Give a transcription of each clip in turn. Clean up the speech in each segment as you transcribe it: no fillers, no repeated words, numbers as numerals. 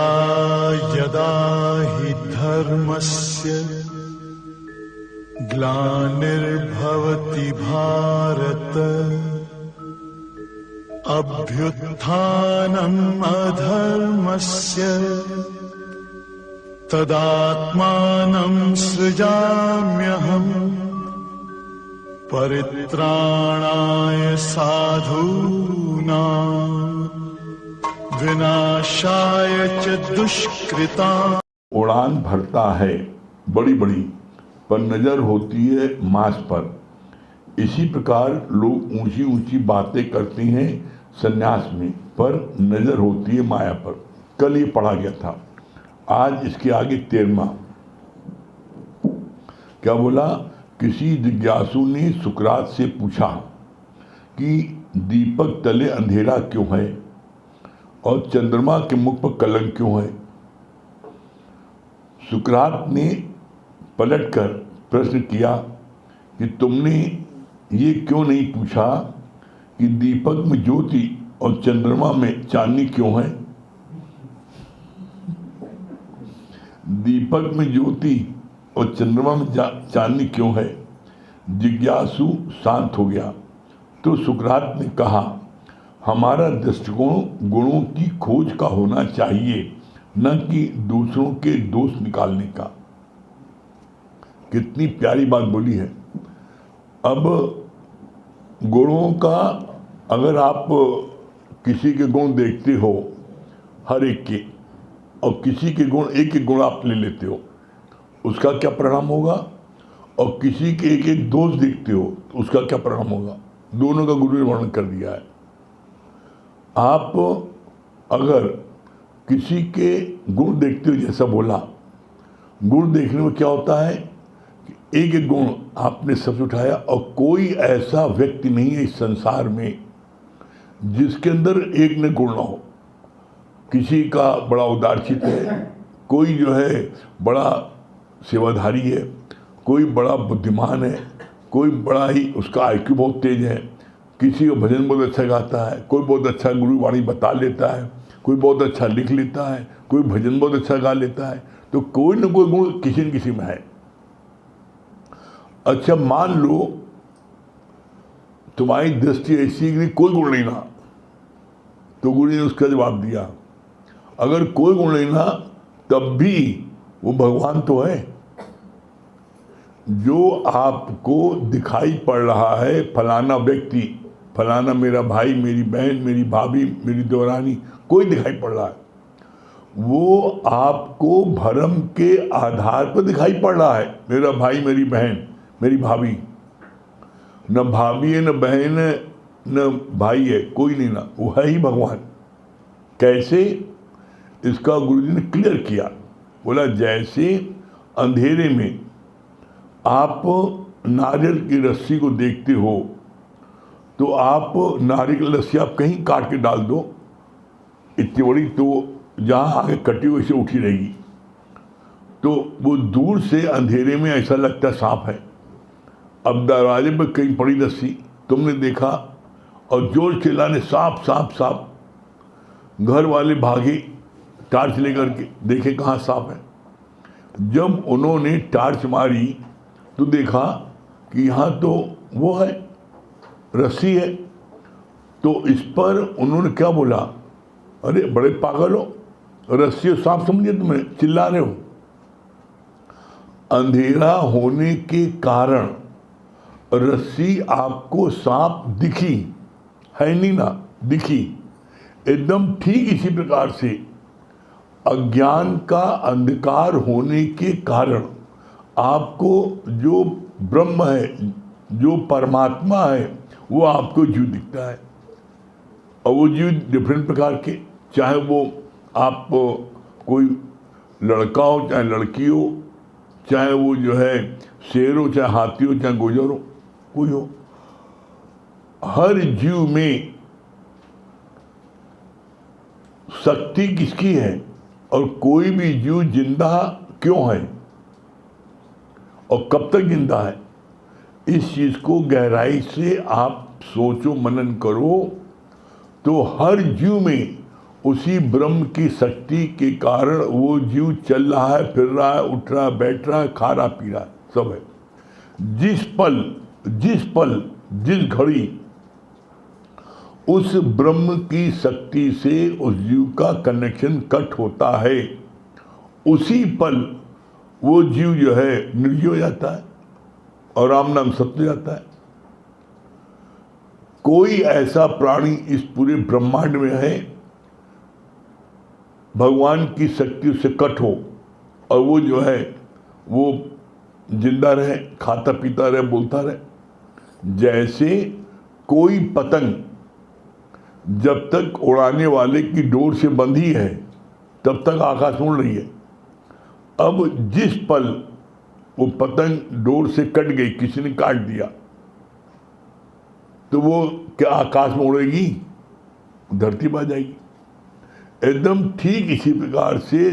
यदा यदा हि धर्मस्य ग्लानिर्भवति भारत अभ्युत्थानम् अधर्मस्य तदात्मानं सृजाम्यहम् परित्राणाय साधूनां विनाशाय च दुष्कृताम्। उड़ान भरता है बड़ी बड़ी, पर नजर होती है मांस पर। इसी प्रकार लोग ऊंची ऊंची बातें करते हैं संन्यास में, पर नजर होती है माया पर। कल ये पढ़ा गया था, आज इसके आगे 13वां। क्या बोला? किसी जिज्ञासु ने सुकरात से पूछा कि दीपक तले अंधेरा क्यों है और चंद्रमा के मुख पर कलंक क्यों है। सुकरात ने पलटकर प्रश्न किया कि तुमने ये क्यों नहीं पूछा कि दीपक में ज्योति और चंद्रमा में चांदनी क्यों है। दीपक में ज्योति और चंद्रमा में चांदनी क्यों है। जिज्ञासु शांत हो गया तो सुकरात ने कहा, हमारा दृष्टिकोण गुणों की खोज का होना चाहिए, न कि दूसरों के दोष निकालने का। कितनी प्यारी बात बोली है। अब गुणों का, अगर आप किसी के गुण देखते हो हर एक के, और किसी के गुण एक एक गुण आप ले लेते हो, उसका क्या परिणाम होगा, और किसी के एक एक दोष देखते हो तो उसका क्या परिणाम होगा। दोनों का गुरु ने वर्णन कर दिया है। आप अगर किसी के गुण देखते हो, जैसा बोला, गुण देखने में क्या होता है, एक एक गुण आपने सबसे उठाया, और कोई ऐसा व्यक्ति नहीं है इस संसार में जिसके अंदर एक न गुण ना हो। किसी का बड़ा उदारचित है, कोई जो है बड़ा सेवाधारी है, कोई बड़ा बुद्धिमान है, कोई बड़ा ही उसका आईक्यू बहुत तेज है, किसी का भजन बहुत अच्छा गाता है, कोई बहुत अच्छा गुरुवाणी बता लेता है, कोई बहुत अच्छा लिख लेता है, कोई भजन बहुत अच्छा गा लेता है। तो कोई न कोई गुण किसी न किसी में है। अच्छा, मान लो तुम्हारी दृष्टि ऐसी कि कोई गुण नहीं ना, तो गुरु ने उसका जवाब दिया, अगर कोई गुण नहीं ना तब भी वो भगवान तो है। जो आपको दिखाई पड़ रहा है, फलाना व्यक्ति, फलाना मेरा भाई, मेरी बहन, मेरी भाभी, मेरी देवरानी, कोई दिखाई पड़ रहा है, वो आपको भ्रम के आधार पर दिखाई पड़ रहा है। मेरा भाई, मेरी बहन, मेरी भाभी, न भाभी है, न बहन है, न भाई है, कोई नहीं ना, वो है ही भगवान। कैसे? इसका गुरुजी ने क्लियर किया। बोला, जैसे अंधेरे में आप नारियल की रस्सी को देखते हो, तो आप नारियल की रस्सी आप कहीं काट के डाल दो, इतनी बड़ी, तो जहाँ आगे कटी हुई से उठी रहेगी, तो वो दूर से अंधेरे में ऐसा लगता सांप है। अब दरवाजे पर कहीं पड़ी रस्सी, तुमने देखा और जोर चिल्लाने सांप सांप सांप, घर वाले भागे टार्च लेकर के, देखे कहाँ सांप है। जब उन्होंने टार्च मारी तो देखा कि यहाँ तो वो है, रस्सी है। तो इस पर उन्होंने क्या बोला, अरे बड़े पागल हो, रस्सी और सांप समझे तुम्हें, चिल्ला रहे हो। अंधेरा होने के कारण रस्सी आपको सांप दिखी है नहीं ना, दिखी। एकदम ठीक इसी प्रकार से अज्ञान का अंधकार होने के कारण आपको जो ब्रह्म है, जो परमात्मा है, वो आपको जीव दिखता है। और वो जीव डिफरेंट प्रकार के, चाहे वो आप कोई लड़का हो, चाहे लड़की हो, चाहे वो जो है शेर हो, चाहे हाथी हो, चाहे गुजर हो, कोई हो, हर जीव में शक्ति किसकी है, और कोई भी जीव जिंदा क्यों है और कब तक जिंदा है, इस चीज को गहराई से आप सोचो, मनन करो, तो हर जीव में उसी ब्रह्म की शक्ति के कारण वो जीव चल रहा है, फिर रहा है, उठ रहा है, बैठ रहा है, खा रहा पी रहा है, सब है। जिस पल जिस घड़ी उस ब्रह्म की शक्ति से उस जीव का कनेक्शन कट होता है, उसी पल वो जीव जो है निर्जीव हो जाता है और राम नाम सत्य जाता है। कोई ऐसा प्राणी इस पूरे ब्रह्मांड में है भगवान की शक्ति से कट हो और वो जो है वो जिंदा रहे, खाता पीता रहे, बोलता रहे। जैसे कोई पतंग जब तक उड़ाने वाले की डोर से बंधी है तब तक आकाश में उड़ रही है। अब जिस पल वो पतंग डोर से कट गई, किसी ने काट दिया, तो वो क्या आकाश में उड़ेगी? धरती पर आ जाएगी। एकदम ठीक इसी प्रकार से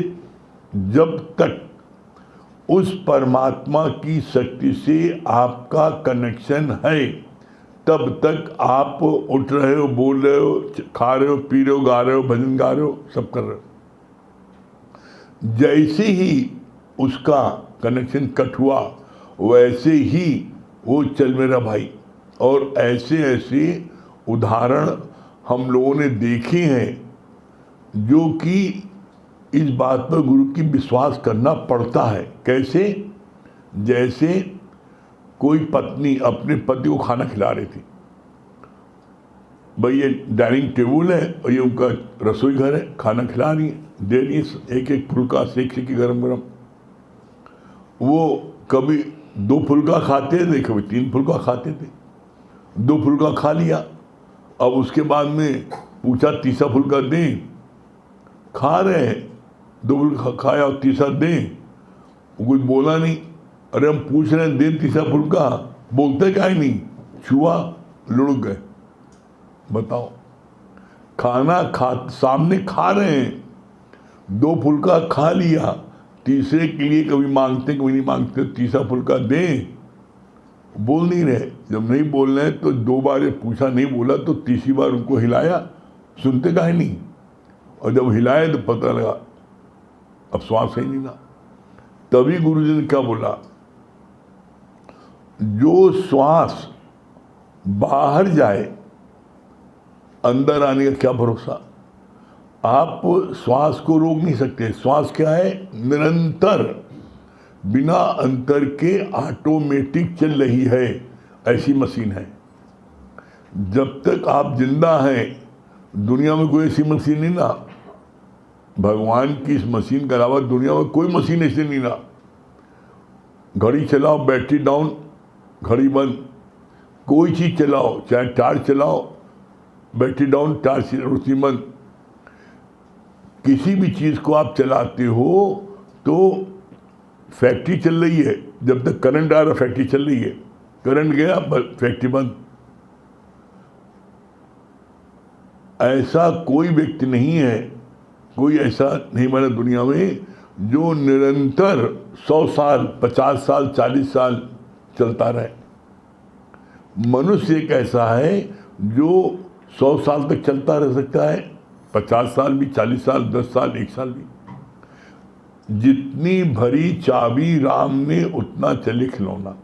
जब तक उस परमात्मा की शक्ति से आपका कनेक्शन है तब तक आप उठ रहे हो, बोल रहे हो, खा रहे हो, पी रहे हो, गा रहे हो, भजन गा रहे हो, सब कर रहे हो। जैसे ही उसका कनेक्शन कट हुआ वैसे ही वो चल मेरा भाई। और ऐसे ऐसे उदाहरण हम लोगों ने देखे हैं जो कि इस बात पर गुरु की विश्वास करना पड़ता है। कैसे? जैसे कोई पत्नी अपने पति को खाना खिला रही थी। भाई ये डाइनिंग टेबल है और ये उनका रसोई घर है, खाना खिला रही है, दे रही है एक एक फुल्का सेक सेक के गरम गरम। वो कभी 2 फुल्का खाते थे, कभी 3 फुल्का खाते थे। 2 फुल्का खा लिया, अब उसके बाद में पूछा तीसरा फुल्का दें, खा रहे हैं, 2 फुल्का खाया और तीसरा दें, कुछ बोला नहीं। अरे हम पूछ रहे हैं दें तीसरा फुल्का, बोलते क्या ही नहीं, छुआ लुढ़क गए। बताओ, खाना सामने खा रहे हैं, 2 फुल्का खा लिया, तीसरे के लिए कभी मांगते कभी नहीं मांगते, तीसरा फुल्का दें, बोल नहीं रहे। जब नहीं बोल रहे तो 2 बार पूछा, नहीं बोला तो तीसरी बार उनको हिलाया, सुनते काहे नहीं। और जब हिलाए तो पता लगा अब श्वास ही नहीं ना। तभी गुरुजी ने क्या बोला, जो श्वास बाहर जाए अंदर आने का क्या भरोसा। आप श्वास को रोक नहीं सकते। श्वास क्या है? निरंतर बिना अंतर के ऑटोमेटिक चल रही है, ऐसी मशीन है। जब तक आप जिंदा हैं दुनिया में कोई ऐसी मशीन नहीं ना। भगवान की इस मशीन के अलावा दुनिया में कोई मशीन ऐसी नहीं ना। घड़ी चलाओ, बैटरी डाउन, घड़ी बंद। कोई चीज़ चलाओ, चाहे टार्च चलाओ, बैटरी डाउन, टार्च रोशनी बंद। किसी भी चीज़ को आप चलाते हो तो फैक्ट्री चल रही है। जब तक करंट आ रहा फैक्ट्री चल रही है, करंट गया फैक्ट्री बंद। ऐसा कोई व्यक्ति नहीं है, कोई ऐसा नहीं बना दुनिया में जो निरंतर 100 साल, 50 साल, 40 साल चलता रहे। मनुष्य एक ऐसा है जो 100 साल तक चलता रह सकता है, 50 साल भी, 40 साल, 10 साल, 1 साल भी। जितनी भरी चाबी राम ने उतना चले खिलौना।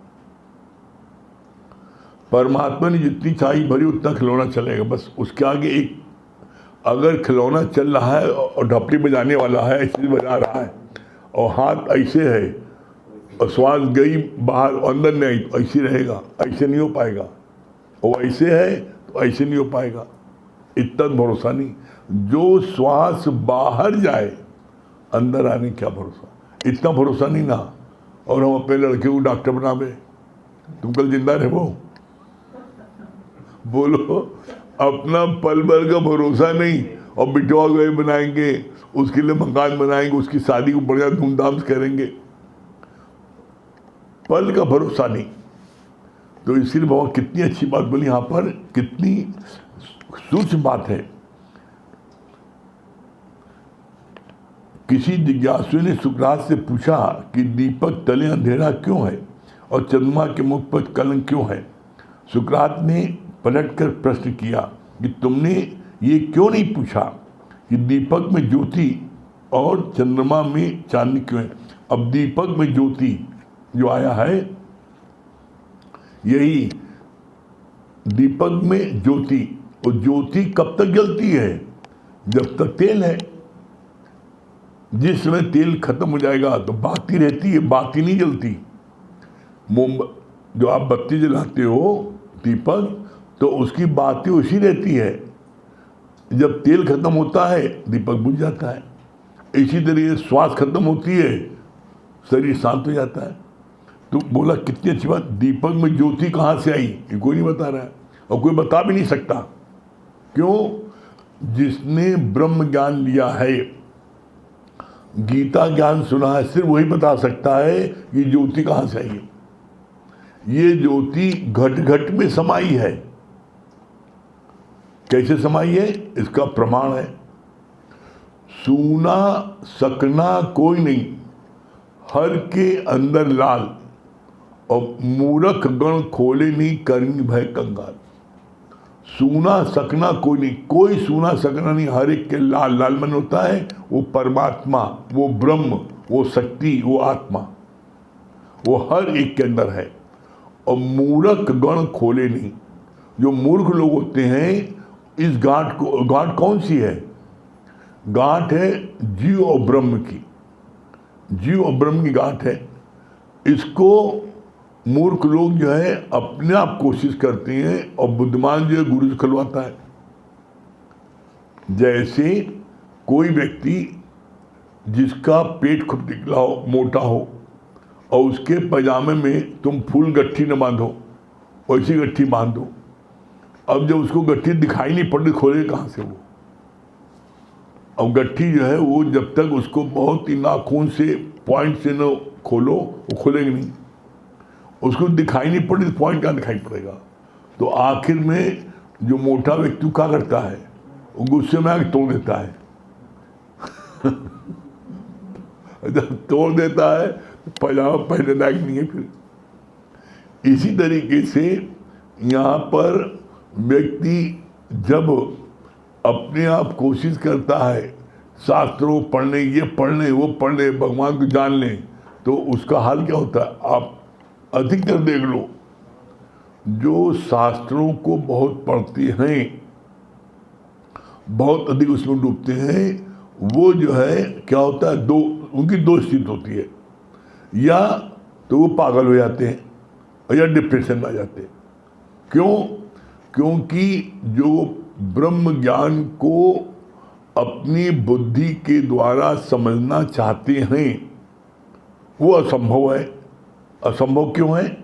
परमात्मा ने जितनी चाबी भरी उतना खिलौना चलेगा। बस उसके आगे एक, अगर खिलौना चल रहा है और ढपली बजाने वाला है, ऐसे बजा रहा है और हाथ ऐसे है और श्वास गई बाहर अंदर नहीं आई तो ऐसे रहेगा, ऐसे नहीं हो पाएगा। और ऐसे है तो ऐसे नहीं हो पाएगा। इतना भरोसा नहीं। जो श्वास बाहर जाए अंदर आने क्या भरोसा, इतना भरोसा नहीं ना। और हम अपने लड़के को डॉक्टर बनावे, तुम कल जिंदा रहे वो, बोलो। अपना पल भर का भरोसा नहीं और बिटवा गए बनाएंगे, उसके लिए मकान बनाएंगे, उसकी शादी को बढ़िया धूमधाम से करेंगे, पल का भरोसा नहीं। तो इसीलिए बाबा कितनी अच्छी बात बोली यहाँ पर, कितनी सूक्ष्म बात है। किसी जिज्ञासु ने सुकरात से पूछा कि दीपक तले अंधेरा क्यों है और चंद्रमा के मुख पर कलंक क्यों है। सुकरात ने पलटकर प्रश्न किया कि तुमने ये क्यों नहीं पूछा कि दीपक में ज्योति और चंद्रमा में चांदनी क्यों है। अब दीपक में ज्योति जो आया है, यही दीपक में ज्योति, और ज्योति कब तक जलती है? जब तक तेल है। जिस समय तेल खत्म हो जाएगा तो बाती रहती है, बाती नहीं जलती। जो आप बत्ती जलाते हो दीपक, तो उसकी बाती उसी रहती है। जब तेल खत्म होता है दीपक बुझ जाता है। इसी तरह श्वास खत्म होती है, शरीर शांत हो जाता है। तो बोला कितनी अच्छी बात, दीपक में ज्योति कहाँ से आई ये कोई नहीं बता रहा है, और कोई बता भी नहीं सकता। क्यों? जिसने ब्रह्म ज्ञान लिया है, गीता ज्ञान सुना है, सिर्फ वही बता सकता है कि ज्योति कहाँ से आई है। ये ज्योति घट घट में समाई है। कैसे समाई है? इसका प्रमाण है, सूना सकना कोई नहीं, हर के अंदर लाल, और मूर्ख गण खोले नहीं करनी भय कंगाल। सूना सकना कोई नहीं, कोई सूना सकना नहीं, हर एक के लाल। लाल मन होता है वो परमात्मा, वो ब्रह्म, वो शक्ति, वो आत्मा, वो हर एक के अंदर है। और मूर्ख गण खोले नहीं, जो मूर्ख लोग होते हैं, इस गांठ को, गांठ कौन सी है? गांठ है जीव और ब्रह्म की, जीव और ब्रह्म की गांठ है। इसको मूर्ख लोग जो है अपने आप कोशिश करते हैं, और बुद्धिमान जो है गुरु से खुलवाता है। जैसे कोई व्यक्ति जिसका पेट खूब निकला हो, मोटा हो, और उसके पजामे में तुम फूल गट्ठी न बांधो, वैसी गट्ठी बांध दो। अब जब उसको गट्ठी दिखाई नहीं पड़ रही, खोले कहाँ से वो? अब गट्ठी जो है वो जब तक उसको बहुत ही नाखून से, पॉइंट से न खोलो, वो खोलेगी नहीं। उसको दिखाई नहीं पड़ी तो पॉइंट कहाँ दिखाई पड़ेगा? तो आखिर में जो मोटा व्यक्ति क्या करता है, वो गुस्से में आके तोड़ देता है। जब तोड़ देता है तो पजामा पहनने लायक नहीं है फिर। इसी तरीके से यहाँ पर व्यक्ति जब अपने आप कोशिश करता है शास्त्रों पढ़ने, ये पढ़ने, वो पढ़ने, भगवान को जान लें, तो उसका हाल क्या होता है? आप अधिकतर देख लो, जो शास्त्रों को बहुत पढ़ते हैं, बहुत अधिक उसमें डूबते हैं, वो जो है क्या होता है, उनकी दो स्थिति होती है, या तो वो पागल हो जाते हैं या डिप्रेशन में आ जाते हैं। क्यों? क्योंकि जो ब्रह्म ज्ञान को अपनी बुद्धि के द्वारा समझना चाहते हैं वो असंभव है। असंभव क्यों है?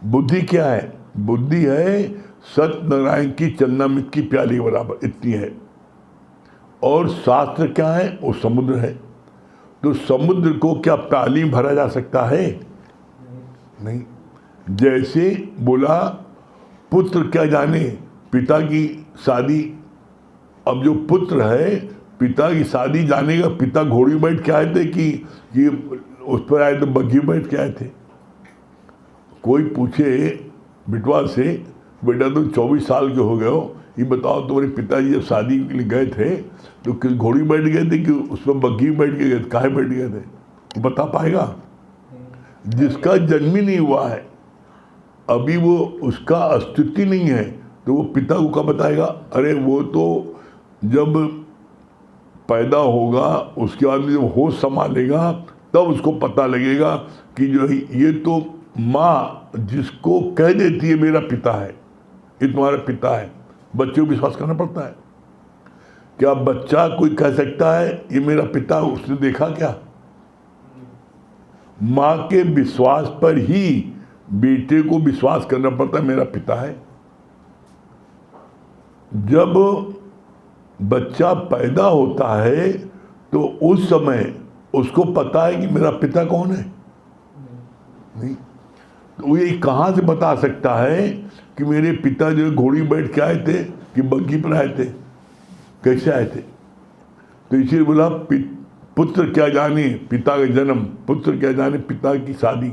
बुद्धि क्या है? बुद्धि है सत्यनारायण की चरणामृत की प्याली के बराबर, इतनी है। और शास्त्र क्या है? वो समुद्र है। तो समुद्र को क्या प्याली में भरा जा सकता है? नहीं। जैसे बोला पुत्र क्या जाने पिता की शादी। अब जो पुत्र है पिता की शादी जानेगा। पिता घोड़ी बैठ के आए थे कि उस पर आए तो बग्घी बैठ के आए थे। कोई पूछे बिटवा से, बेटा तुम 24 साल के हो गए हो, ये बताओ तुम्हारे पिताजी जब शादी के लिए गए थे तो किस घोड़ी बैठ गए थे कि उस पर बग्घी बैठ के गए थे, काहे बैठ गए थे? बता पाएगा? जिसका जन्म ही नहीं हुआ है, अभी वो उसका अस्तित्व नहीं है, तो वो पिता को क्या बताएगा? अरे वो तो जब पैदा होगा उसके बाद में जब होश संभालेगा तब उसको पता लगेगा कि जो है ये तो माँ जिसको कह देती है मेरा पिता है, ये तुम्हारा पिता है, बच्चे को विश्वास करना पड़ता है। क्या बच्चा कोई कह सकता है ये मेरा पिता है? उसने देखा क्या? माँ के विश्वास पर ही बेटे को विश्वास करना पड़ता है मेरा पिता है। जब बच्चा पैदा होता है तो उस समय उसको पता है कि मेरा पिता कौन है? नहीं। तो ये कहाँ से बता सकता है कि मेरे पिता जो घोड़ी बैठ के आए थे कि बग्घी पर आए थे? कैसे आए थे? तो इसीलिए बोला पुत्र क्या जाने पिता का जन्म, पुत्र क्या जाने पिता की शादी।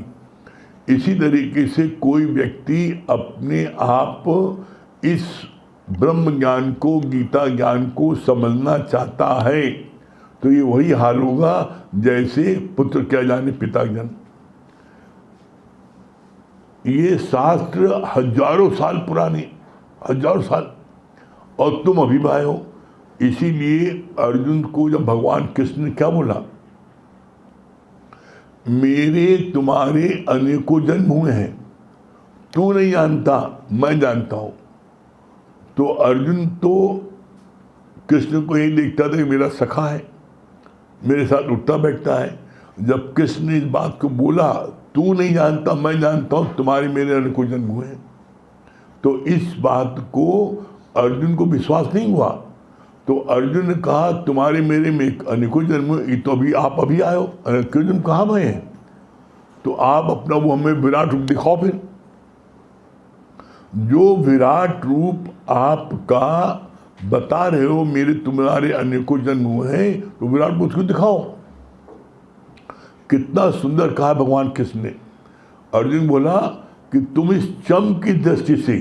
इसी तरीके से कोई व्यक्ति अपने आप इस ब्रह्म ज्ञान को, गीता ज्ञान को समझना चाहता है तो ये वही हाल होगा जैसे पुत्र क्या जाने पिता जन। ये शास्त्र हजारों साल पुराने, हजारों साल, और तुम अभिभाय हो। इसीलिए अर्जुन को जब भगवान कृष्ण ने क्या बोला, मेरे तुम्हारे अनेकों जन्म हुए हैं, तू नहीं जानता मैं जानता हूं। तो अर्जुन तो कृष्ण को यही देखता था कि मेरा सखा है, मेरे साथ उठता बैठता है। जब कृष्ण ने इस बात को बोला, तू नहीं जानता मैं जानता हूं, तुम्हारे मेरे अनेकों जन्म हुए हैं, तो इस बात को अर्जुन को विश्वास नहीं हुआ। तो अर्जुन ने कहा तुम्हारे मेरे में अनेकों जन्म हुए, तो अभी आप अभी आए हो, अनेकों जन्म कहाँ भए हैं, तो आप अपना वो हमें विराट रूप दिखाओ। फिर जो विराट रूप आपका बता रहे हो मेरे तुम्हारे अनेकों जन्म हुए हैं, तो विराट रूप उसको दिखाओ। कितना सुंदर कहा भगवान कृष्ण ने। अर्जुन बोला कि तुम इस चम की दृष्टि से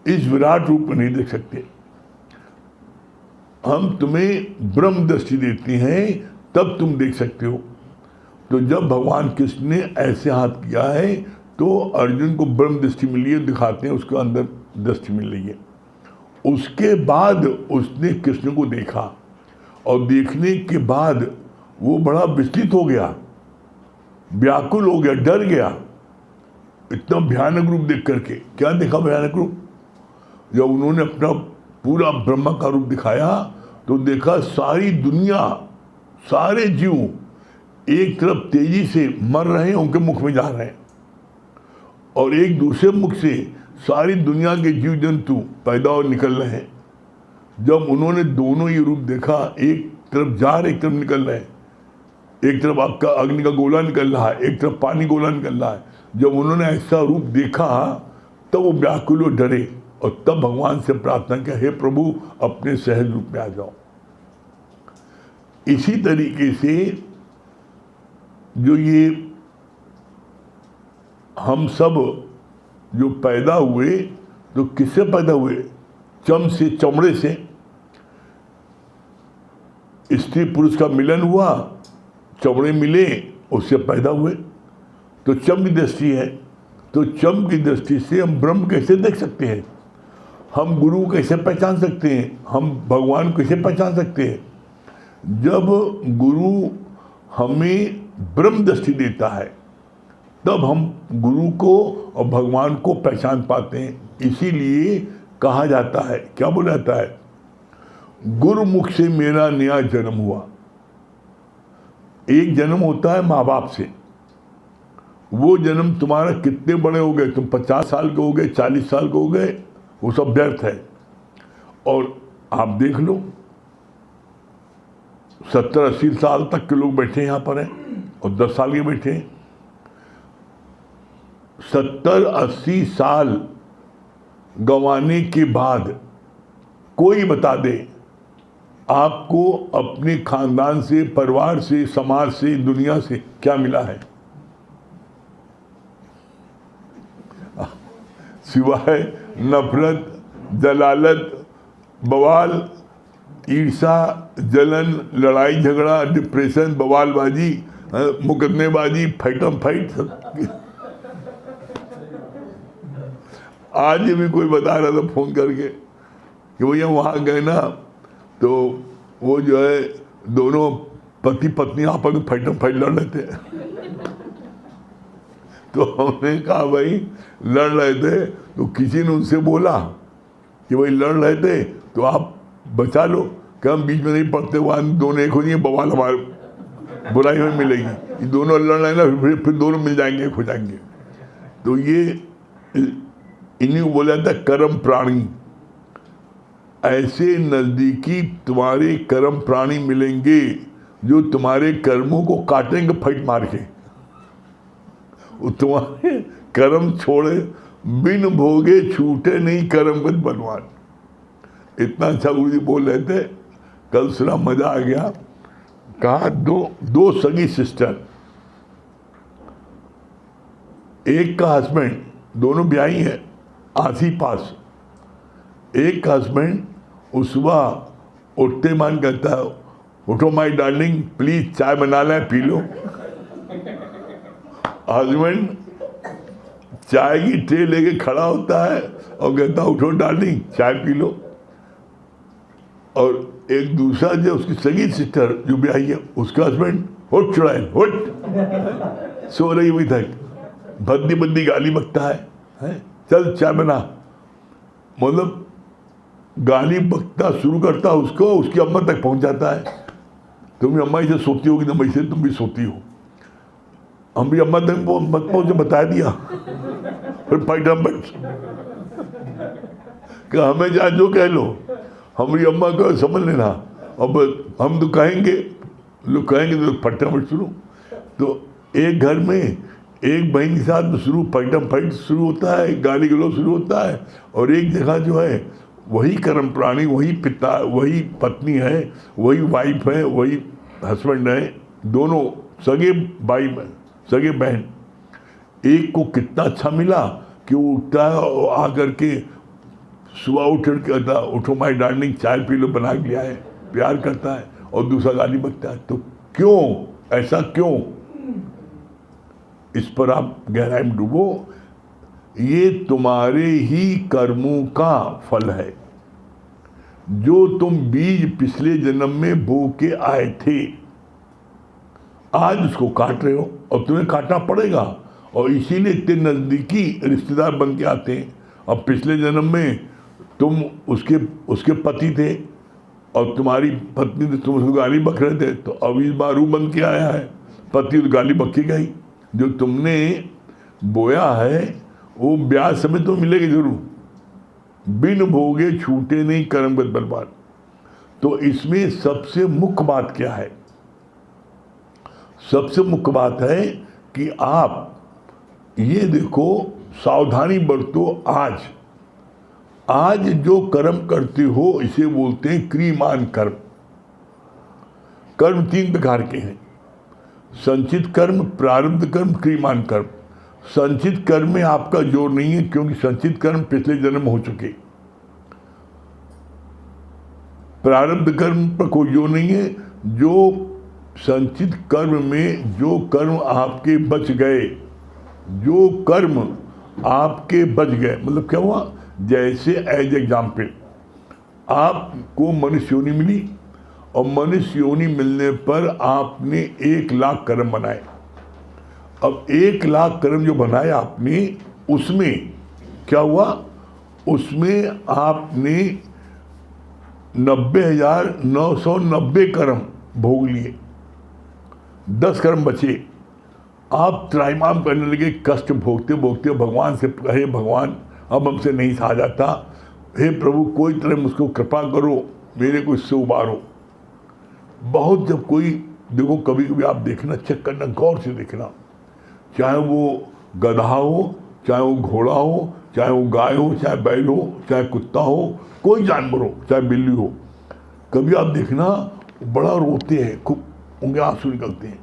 इस विराट रूप को नहीं देख सकते, हम तुम्हें ब्रह्म दृष्टि देते हैं तब तुम देख सकते हो। तो जब भगवान कृष्ण ने ऐसे हाथ किया है तो अर्जुन को ब्रह्म दृष्टि मिली है, दिखाते हैं उसके अंदर दृष्टि मिल रही है। उसके बाद उसने कृष्ण को देखा और देखने के बाद वो बड़ा विचलित हो गया, व्याकुल हो गया, डर गया, इतना भयानक रूप देख करके। क्या देखा भयानक रूप, जब उन्होंने अपना पूरा ब्रह्मा का रूप दिखाया तो देखा सारी दुनिया, सारे जीव एक तरफ तेजी से मर रहे हैं, उनके मुख में जा रहे हैं, और एक दूसरे मुख से सारी दुनिया के जीव जंतु पैदा और निकल रहे हैं। जब उन्होंने दोनों ये रूप देखा, एक तरफ जा रहे एक तरफ निकल रहे हैं, एक तरफ आपका अग्नि का गोला निकल रहा है, एक तरफ पानी गोला निकल रहा है, जब उन्होंने ऐसा रूप देखा तब वो व्याकुल और डरे, और तब भगवान से प्रार्थना किया, हे प्रभु अपने सहज रूप में आ जाओ। इसी तरीके से जो ये हम सब जो पैदा हुए, तो किससे पैदा हुए, चम से, चमड़े से। स्त्री पुरुष का मिलन हुआ, चमड़े मिले, उससे पैदा हुए, तो चम की दृष्टि है। तो चम की दृष्टि से हम ब्रह्म कैसे देख सकते हैं, हम गुरु कैसे पहचान सकते हैं, हम भगवान कैसे पहचान सकते हैं। जब गुरु हमें ब्रह्म दृष्टि देता है तब हम गुरु को और भगवान को पहचान पाते हैं। इसीलिए कहा जाता है, क्या बोला जाता है, गुरुमुख से मेरा नया जन्म हुआ। एक जन्म होता है माँ बाप से, वो जन्म तुम्हारा कितने बड़े हो गए, तुम 50 साल के हो गए, 40 साल के हो गए, वो सब व्यर्थ है। और आप देख लो 70-80 साल तक के लोग बैठे यहाँ पर हैं और 10 साल के बैठे हैं। 70-80 साल गंवाने के बाद कोई बता दे आपको अपने खानदान से, परिवार से, समाज से, दुनिया से क्या मिला है, सिवाय नफरत, जलालत, बवाल, ईर्षा, जलन, लड़ाई झगड़ा, डिप्रेशन, बवालबाजी, मुकदमेबाजी, फाइटम फाइट। आज भी कोई बता रहा था फोन करके कि भैया वहाँ गए ना तो वो जो है दोनों पति पत्नी आपस में फाइटम फाइट लड़ रहे थे। तो हमने कहा भाई लड़ रहे थे तो किसी ने उनसे बोला कि भाई लड़ रहे थे तो आप बचा लो, कि हम बीच में नहीं पड़ते, वहाँ दोनों एक हो जाएंगे, बवाल हमारे बुराई में मिलेगी, ये दोनों लड़ रहे हैं ना, फिर दोनों मिल जाएंगे, एक हो जाएंगे। तो ये इन्हीं को बोला जाता है कर्म प्राणी। ऐसे नज़दीकी तुम्हारे कर्म प्राणी मिलेंगे जो तुम्हारे कर्मों को काटेंगे फट मार के, वो तुम्हारे कर्म छोड़े बिन भोगे छूटे नहीं कर्म गत बलवान। इतना अच्छा गुरु जी बोल रहे थे, कल सुना मजा आ गया। कहा दो सगी सिस्टर, एक का हस्बैंड, दोनों ब्याही है, आसी पास, एक हस्बैंड उस सुबह उठते मान कहता है, उठो माय डार्लिंग प्लीज चाय बना लें पी लो। हस्बैंड चाय की ट्रे लेके खड़ा होता है और कहता है उठो डार्लिंग चाय पी लो। और एक दूसरा जो उसकी सगी सिस्टर जो भी आई है, उसका हस्बैंड उठ चुड़ैल उठ, सो रही हुई तक भद्दी बद्दी गाली बकता है चल चाय बना। मतलब गाली बकता शुरू करता उसको, उसकी अम्मा तक पहुंच जाता है। तुम अम्मा से सोती होगी तो वैसे तुम भी सोती हो। हम भी अम्मा तक मत पहुंचे बता दिया, फिर फटाफट कि हमें जहाँ जो कह लो हमारी अम्मा को समझ लेना। अब हम तो कहेंगे, लोग कहेंगे तो फटाफट शुरू। तो एक घर में एक बहन के साथ शुरू फटाफट शुरू होता है, गाली गलौज शुरू होता है। और एक जगह जो है वही कर्म प्राणी, वही पिता, वही पत्नी है, वही वाइफ है, वही हस्बैंड है, दोनों सगे भाई सगे बहन। एक को कितना अच्छा मिला कि वो उठता है और आकर के सुबह उठ कर कहता उठो माय डार्लिंग चाय पी लो बना के लिया है, प्यार करता है। और दूसरा गाली बकता है। तो क्यों ऐसा क्यों? इस पर आप गहराई में डूबो। ये तुम्हारे ही कर्मों का फल है, जो तुम बीज पिछले जन्म में बो के आए थे, आज उसको काट रहे हो और तुम्हें काटना पड़ेगा। और इसीलिए इतने नज़दीकी रिश्तेदार बन के आते हैं। अब पिछले जन्म में तुम उसके पति थे और तुम्हारी पत्नी ने तुम उसको गाली बक रहे थे, तो अब इस बार रू बन के आया है, पति तो गाली बकेगा ही। जो तुमने बोया है वो ब्याज समय तो मिलेगी जरूर। बिन भोगे छूटे नहीं कर्मगत बर्बाद। तो इसमें सबसे मुख्य बात क्या है? सबसे मुख्य बात है कि आप ये देखो, सावधानी बरतो। आज जो कर्म करते हो इसे बोलते हैं क्रियमान कर्म। कर्म 3 प्रकार के हैं, संचित कर्म, प्रारब्ध कर्म, क्रियमान कर्म। संचित कर्म में आपका जोर नहीं है, क्योंकि संचित कर्म पिछले जन्म हो चुके। प्रारब्ध कर्म पर कोई जोर नहीं है। जो संचित कर्म में जो कर्म आपके बच गए, जो कर्म आपके बच गए, मतलब क्या हुआ? जैसे एज एग्जाम्पल आपको मनुष्य योनि मिली और मनुष्य योनि मिलने पर आपने 1 लाख कर्म बनाए। अब 1 लाख कर्म जो बनाए आपने, उसमें क्या हुआ? उसमें आपने 90,990 कर्म भोग लिए, 10 कर्म बचे। आप त्राहिमाम करने लगे, कष्ट भोगते भोगते भगवान से कहे, भगवान अब हमसे नहीं सहा जाता, हे प्रभु कोई तरह मुझको कृपा करो, मेरे को इससे उबारो। बहुत जब कोई देखो, कभी कभी आप देखना, चेक करना, गौर से देखना, चाहे वो गधा हो, चाहे वो घोड़ा हो, चाहे वो गाय हो, चाहे बैल हो, चाहे कुत्ता हो, कोई जानवर हो, चाहे बिल्ली हो, कभी आप देखना बड़ा रोते हैं, खूब उनके आंसू निकलते हैं।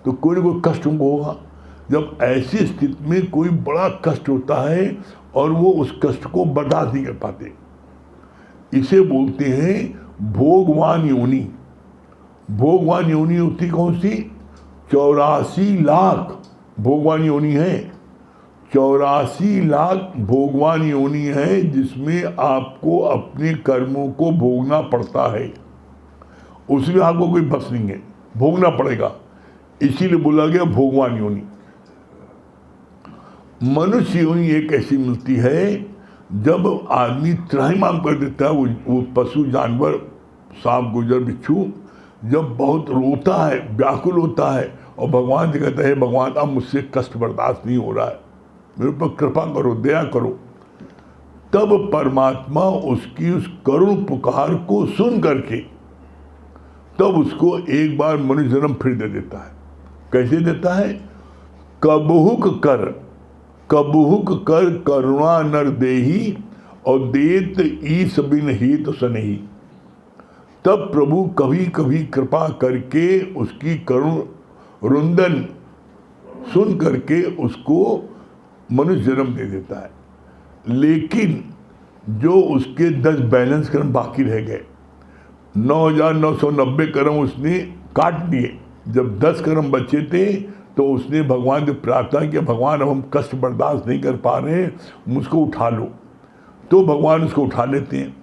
तो कोई ना कोई कष्ट उनको होगा। जब ऐसी स्थिति में कोई बड़ा कष्ट होता है और वो उस कष्ट को बर्दाश्त नहीं कर पाते, इसे बोलते हैं भोगवान योनि। भोगवान योनि होती कौन सी? 84 लाख भोगवान योनि है। 84 लाख भोगवान योनि है, जिसमें आपको अपने कर्मों को भोगना पड़ता है। उसमें आपको कोई बस नहीं है, भोगना पड़ेगा। इसीलिए बोला गया भोगवान योनि। मनुष्य योनि एक ऐसी मिलती है जब आदमी त्राहिमाम कर देता है, वो पशु जानवर, सांप गुजर बिच्छू, जब बहुत रोता है, व्याकुल होता है और भगवान से कहता है, भगवान अब मुझसे कष्ट बर्दाश्त नहीं हो रहा है, मेरे पर कृपा करो, दया करो, तब परमात्मा उसकी उस करुण पुकार को सुन करके तब उसको एक बार मनुष्य जन्म फिर दे देता है। कैसे देता है? कबहुक कर करुणा नर देही और देत ईस बिन हित सनही। तब प्रभु कभी कभी कृपा करके उसकी करुण रुंदन सुन करके उसको मनुष्य जन्म दे देता है। लेकिन जो उसके 10 बैलेंस कर्म बाकी रह गए, 9,990 कर्म उसने काट दिए। जब 10 कर्म बचे थे तो उसने भगवान से प्रार्थना किया, भगवान अब हम कष्ट बर्दाश्त नहीं कर पा रहे हैं, मुझको उठा लो। तो भगवान उसको उठा लेते हैं,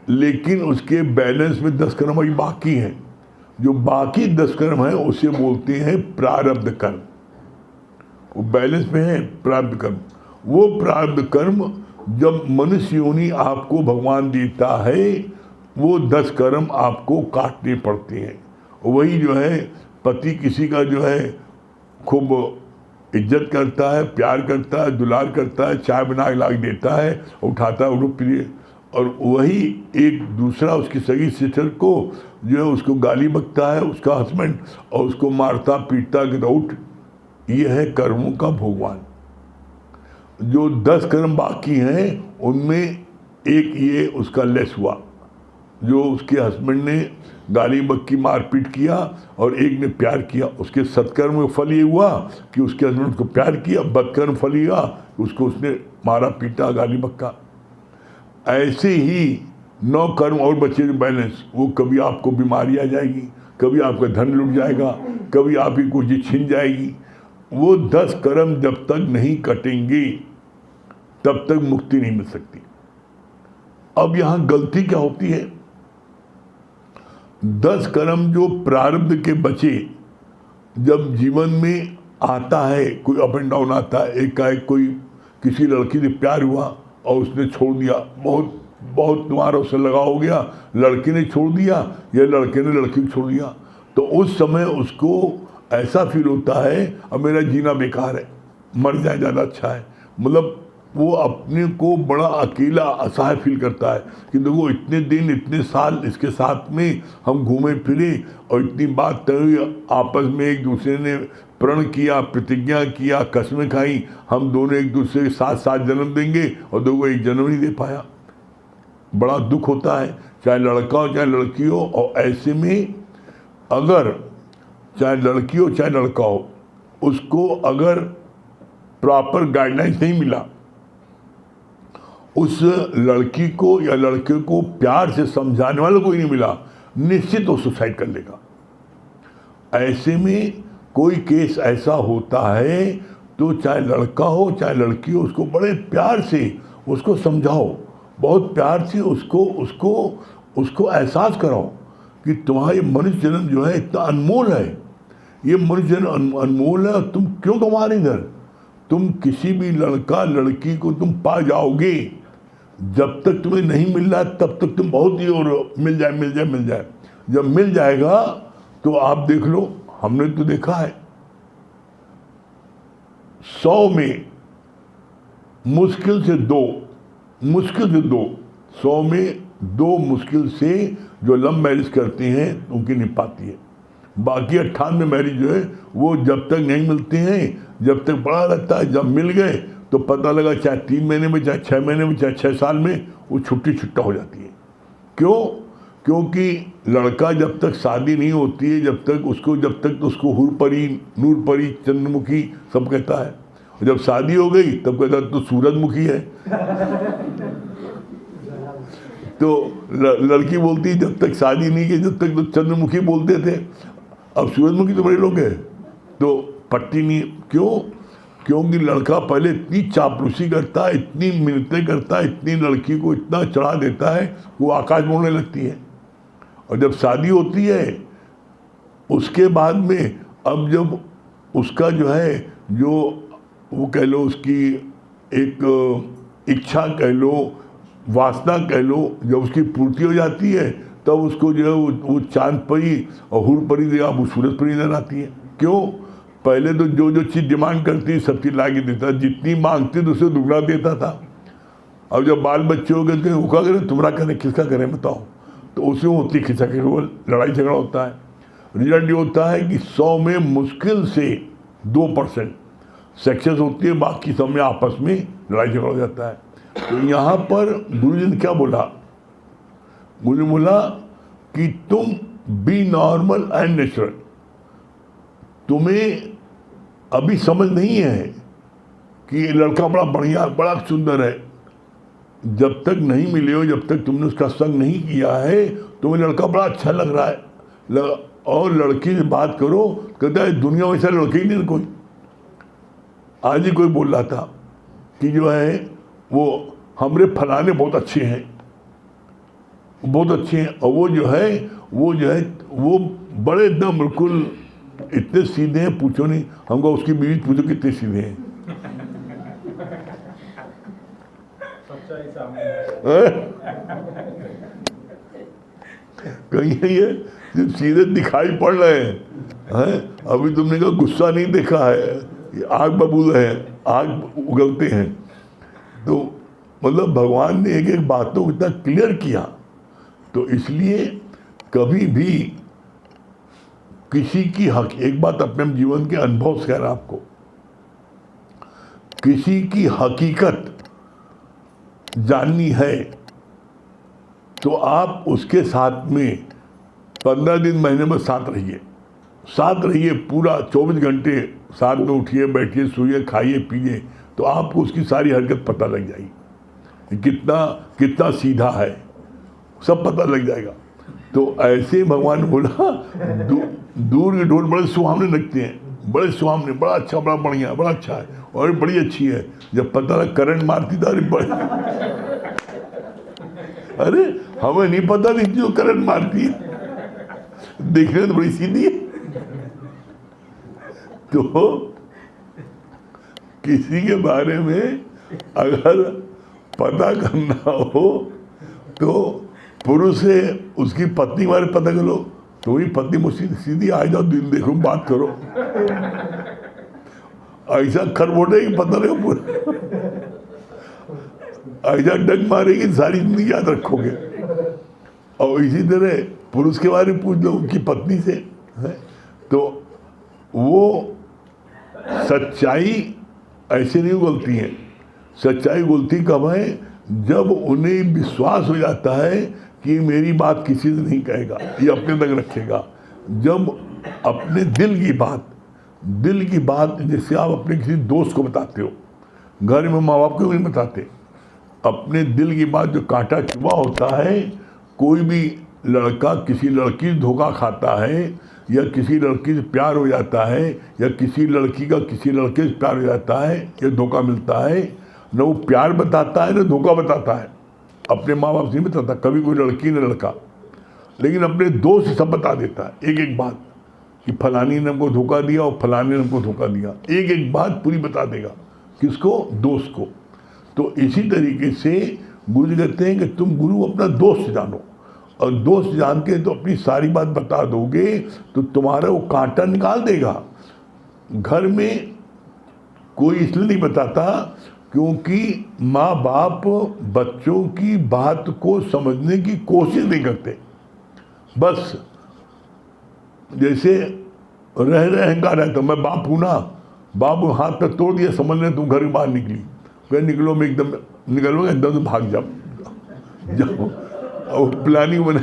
लेकिन उसके बैलेंस में 10 कर्म अभी बाकी हैं। जो बाकी 10 कर्म हैं उसे बोलते हैं प्रारब्ध कर्म। वो बैलेंस में है प्रारब्ध कर्म। वो प्रारब्ध कर्म जब मनुष्य योनि आपको भगवान देता है, वो 10 कर्म आपको काटने पड़ते हैं। वही जो है पति किसी का जो है खूब इज्जत करता है, प्यार करता है, दुलार करता है, चाय बना के ला देता है, उठाता है, उठो पिए। और वही एक दूसरा उसकी सगी सिस्टर को जो है उसको गाली बकता है, उसका हस्बैंड, और उसको मारता पीटता कि उठ। ये है कर्मों का भगवान। जो 10 कर्म बाकी हैं उनमें एक ये उसका लेस हुआ, जो उसके हस्बैंड ने गाली बक्की मारपीट किया और एक ने प्यार किया। उसके सत्कर्म में फल ये हुआ कि उसके हस्बैंड को प्यार किया, बदकर्म फल ये हुआ उसको उसने मारा पीटा गाली बक्का। ऐसे ही 9 कर्म और बचे जो बैलेंस, वो कभी आपको बीमारी आ जाएगी, कभी आपका धन लुट जाएगा, कभी आपकी कोई चीज छिन जाएगी। वो 10 कर्म जब तक नहीं कटेंगे तब तक मुक्ति नहीं मिल सकती। अब यहां गलती क्या होती है, 10 कर्म जो प्रारब्ध के बचे, जब जीवन में आता है, कोई अप एंड डाउन आता है, एकाएक कोई किसी लड़की से प्यार हुआ और उसने छोड़ दिया, बहुत बहुत तुम्हारा उससे लगाव हो गया, लड़की ने छोड़ दिया या लड़के ने लड़की को छोड़ दिया, तो उस समय उसको ऐसा फील होता है अब मेरा जीना बेकार है, मर जाए ज़्यादा अच्छा है। मतलब वो अपने को बड़ा अकेला असहाय फील करता है कि देखो इतने दिन इतने साल इसके साथ में हम घूमे फिरे और इतनी बात तय, आपस में एक दूसरे ने प्रण किया, प्रतिज्ञा किया, कसमें खाई, हम दोनों एक दूसरे के साथ साथ जन्म देंगे और दो एक जन्म नहीं दे पाया। बड़ा दुख होता है, चाहे लड़का हो चाहे लड़की हो। और ऐसे में अगर चाहे लड़की हो चाहे लड़का हो, उसको अगर प्रॉपर गाइडलाइंस नहीं मिला, उस लड़की को या लड़के को प्यार से समझाने वाला कोई नहीं मिला, निश्चित वो सुसाइड कर लेगा। ऐसे में कोई केस ऐसा होता है तो चाहे लड़का हो चाहे लड़की हो, उसको बड़े प्यार से उसको समझाओ, बहुत प्यार से उसको उसको उसको एहसास कराओ कि तुम्हारा मनुष्य जन्म जो है इतना अनमोल है, ये मनुष्य जन्म अनमोल है, तुम क्यों गंवा रहे इधर। तुम किसी भी लड़का लड़की को तुम पा जाओगे, जब तक तुम्हें नहीं मिल रहा तब तक तुम बहुत ही और मिल जाए मिल जाए मिल जाए। जब मिल जाएगा तो आप देख लो, हमने तो देखा है 100 में मुश्किल से 2, 100 में 2 मुश्किल से जो लव मैरिज करते हैं उनकी नहीं पाती है। बाकी 98 मैरिज जो है वो जब तक नहीं मिलते हैं, जब तक बड़ा लगता है, जब मिल गए तो पता लगा चाहे 3 महीने में, चाहे 6 महीने में, चाहे 6 साल में वो छुट्टा हो जाती है। क्यों? क्योंकि लड़का जब तक शादी नहीं होती है, जब तक तो उसको हुर परी, नूर परी, चंद्रमुखी सब कहता है, और जब शादी हो गई तब कहता है तो सूरजमुखी है। तो लड़की बोलती जब तक शादी नहीं की, जब तक तो चंद्रमुखी बोलते थे, अब सूरजमुखी तो बड़े लोग हैं, तो पट्टी नहीं। क्यों? क्योंकि लड़का पहले इतनी चापलूसी करता है, इतनी मिन्नतें करता है, इतनी लड़की को इतना चढ़ा देता है, वो आकाश मोड़ने लगती है। और जब शादी होती है उसके बाद में, अब जब उसका जो है, जो वो कह लो उसकी एक इच्छा कह लो, वासना कह लो, जब उसकी पूर्ति हो जाती है तब उसको जो है वो चांद परी और हुर परी देगा, वो सूरज परी नजर आती है। क्यों? पहले तो जो जो चीज़ डिमांड करती सब चीज़ ला के देता, जितनी मांगती तो उसे दुगना देता था। अब जब बाल बच्चे हो गए तो वो क्या करें, तुम्हारा करें किसका करें बताओ, तो उसमें होती खिंचा के लड़ाई झगड़ा होता है। रिजल्ट ये होता है कि 100 में मुश्किल से 2% सक्सेस होती है, बाकी सब में आपस में लड़ाई झगड़ा हो जाता है। तो यहाँ पर गुरु जी ने क्या बोला? गुरु ने बोला कि तुम बी नॉर्मल एंड नेचुरल। तुम्हें अभी समझ नहीं है कि लड़का बड़ा बढ़िया, बड़ा सुंदर है, जब तक नहीं मिले हो, जब तक तुमने उसका संग नहीं किया है, तुम्हें लड़का बड़ा अच्छा लग रहा है, और लड़की से बात करो, कहता है दुनिया में ऐसा लड़के ही नहीं कोई। आज ही कोई बोल रहा था कि जो है वो हमरे फलाने बहुत अच्छे हैं, बहुत अच्छे हैं, और वो जो है वो बड़े एकदम बिल्कुल इतने सीधे हैं, पूछो नहीं। हमको उसकी बीवी पूछो कितने सीधे हैं। कहीं ये सीधे दिखाई पड़ रहे हैं। अभी तुमने कहा गुस्सा नहीं देखा है, आग बबूल है, आग उगलते हैं। तो मतलब भगवान ने एक एक बातों को इतना क्लियर किया। तो इसलिए कभी भी किसी की हक, एक बात अपने जीवन के अनुभव से कह रहा आपको, किसी की हकीकत जाननी है तो आप उसके साथ में 15 दिन महीने में साथ रहिए, पूरा 24 घंटे साथ में उठिए, बैठिए, सोइए, खाइए, पिए, तो आपको उसकी सारी हरकत पता लग जाएगी, कितना सीधा है, सब पता लग जाएगा। तो ऐसे भगवान ने बोला दूर के ढोल बड़े सुहावने लगते हैं, बड़े सुहावने, बड़ा अच्छा, बड़ा बढ़िया, बड़ा अच्छा है, और बड़ी अच्छी है। जब पता लगा करंट मारती था, अरे हमें नहीं पता नहीं जो करंट मारती है, देखने तो बड़ी सीधी है। तो किसी के बारे में अगर पता करना हो तो पुरुष से उसकी पत्नी बारे पता कर लो, तो वही पत्नी मुझसे सीधी आ जाओ, दिन देखो, बात करो, ऐसा खरबोटेगी पता नहीं पूरा, ऐसा डग मारेगी, सारी जिंदगी याद रखोगे। और इसी तरह पुरुष के बारे में पूछ लो उनकी पत्नी से, है तो वो सच्चाई ऐसे नहीं उगलती है। सच्चाई उगलती कब है? जब उन्हें विश्वास हो जाता है कि मेरी बात किसी से नहीं कहेगा, ये अपने तक रखेगा। जब अपने दिल की बात जैसे आप अपने किसी दोस्त को बताते हो, घर में माँ बाप को नहीं बताते, अपने दिल की बात जो कांटा चुभा होता है, कोई भी लड़का किसी लड़की से धोखा खाता है, या किसी लड़की से प्यार हो जाता है, या किसी लड़की का किसी लड़के से प्यार हो जाता है या धोखा मिलता है, न वो प्यार बताता है न धोखा बताता है, अपने माँ बाप से नहीं बताता कभी कोई लड़की न लड़का, लेकिन अपने दोस्त से सब बता देता है, एक एक बात कि फलानी ने हमको धोखा दिया और फलानी ने हमको धोखा दिया, एक एक बात पूरी बता देगा। किसको? दोस्त को। तो इसी तरीके से गुरु कहते हैं कि तुम गुरु अपना दोस्त जानो, और दोस्त जान के तो अपनी सारी बात बता दोगे तो तुम्हारा वो कांटा निकाल देगा। घर में कोई इसलिए नहीं बताता क्योंकि माँ बाप बच्चों की बात को समझने की कोशिश नहीं करते, बस जैसे रह रहे अहंकार है, तो मैं बाप हूँ ना, बाप हाथ पे तोड़ दिया, समझ लें तुम घर के बाहर निकली, फिर निकलो, मैं एकदम निकलोगे एकदम से भाग जाओ और प्लानिंग बने,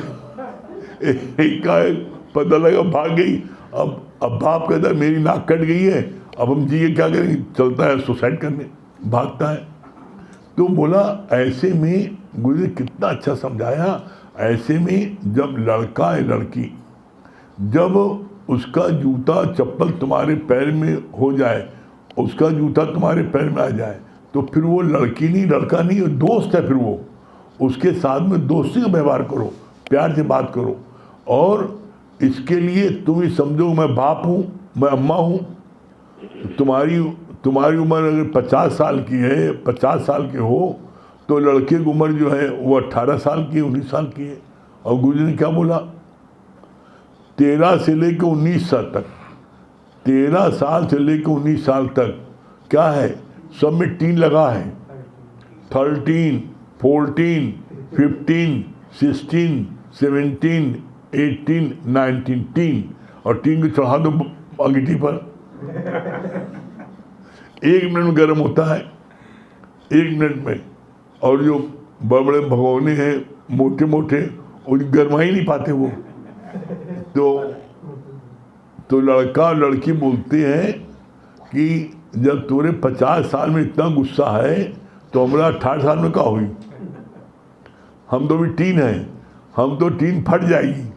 का पता लगा भाग गई। अब बाप कहता है मेरी नाक कट गई है, अब हम जी क्या करेंगे, चलता है सुसाइड करने, भागता है। तो बोला ऐसे में गुरु ने कितना अच्छा समझाया, ऐसे में जब लड़का है लड़की, जब उसका जूता चप्पल तुम्हारे पैर में हो जाए, उसका जूता तुम्हारे पैर में आ जाए, तो फिर वो लड़की नहीं लड़का नहीं, दोस्त है। फिर वो उसके साथ में दोस्ती का व्यवहार करो, प्यार से बात करो, और इसके लिए तुम ही समझो मैं बाप हूँ, मैं अम्मा हूँ। तुम्हारी उम्र अगर 50 साल की है, 50 साल के हो, तो लड़के की उम्र जो है वो 18 साल की, 19 साल की है। और गुरु जी ने क्या बोला? 13 से लेकर 19 साल तक, 13 साल से लेकर 19 साल तक क्या है, सब में टीन लगा है, 13, 14, 15, 16, 17, 18, 19, टीन, और टीन को चढ़ा दो अंगीठी पर, 1 मिनट में गर्म होता है, 1 मिनट में। और जो बड़े बड़े भगोने हैं मोटे मोटे, वो गर्मा ही नहीं पाते वो। तो लड़का और लड़की बोलते हैं कि जब तुम्हारे 50 साल में इतना गुस्सा है तो हमारा 18 साल में क्या हुई। हम तो भी टीन हैं, हम तो टीन फट जाएगी।